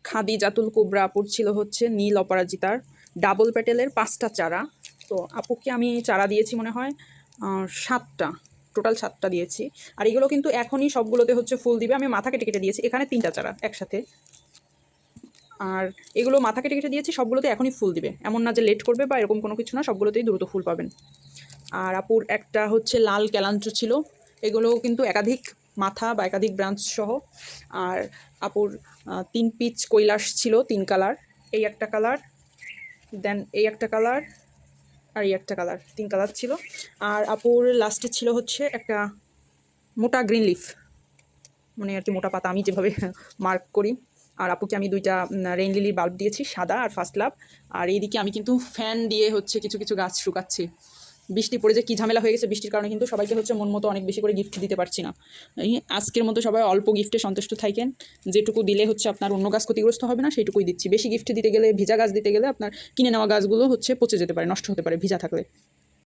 খাদি জাতুল কুবরা আপুর ছিল হচ্ছে নীল অপরাজিতার ডাবল পেটেলের 5টা চারা। তো আপুকে আমি চারা দিয়েছি মনে হয় 7টা, টোটাল 7টা দিয়েছি। আর এগুলো কিন্তু এখনই সবগুলোতে হচ্ছে ফুল দিবে। আমি মাথা কেটে কেটে দিয়েছি, এখানে 3টা চারা একসাথে। আর এগুলো মাথা কেটে কেটে দিয়েছি, সবগুলোতে এখনই ফুল দিবে, এমন না যে লেট করবে বা এরকম কোনো কিছু না, সবগুলোতেই দ্রুত ফুল পাবেন। আর আপুর একটা হচ্ছে লাল ক্যালান্ট্রো ছিল, এগুলো কিন্তু একাধিক মাথা বা একাধিক ব্রাঞ্চ সহ। আর আপুর 3 পিচ কৈলাস ছিল, 3 কালার, এই একটা কালার, দেন এই একটা কালার, আর এই একটা কালার, 3 কালার ছিল। আর আপুর লাস্টে ছিল হচ্ছে একটা মোটা গ্রিন লিফ, মানে আর কি মোটা পাতা, আমি যেভাবে মার্ক করি। আর আপুকে আমি 2টা রেইন লিলির বাল্ব দিয়েছি, সাদা আর ফার্স্ট লাভ। আর এইদিকে আমি কিন্তু ফ্যান দিয়ে হচ্ছে কিছু কিছু গাছ শুকাচ্ছি। বৃষ্টি পড়ে যে কী ঝামেলা হয়ে গেছে, বৃষ্টির কারণে কিন্তু সবাইকে হচ্ছে মন মতো অনেক বেশি করে গিফট দিতে পারছি না। এই আজকের মতো সবাই অল্প গিফটে সন্তুষ্ট থাকেন, যেটুকু দিলে হচ্ছে আপনার অন্য গাছ ক্ষতিগ্রস্ত হবে না সেইটুকুই দিচ্ছি। বেশি গিফট দিতে গেলে, ভিজা গাছ দিতে গেলে আপনার কিনে নেওয়া গাছগুলো হচ্ছে পচে যেতে পারে, নষ্ট হতে পারে ভিজা থাকলে।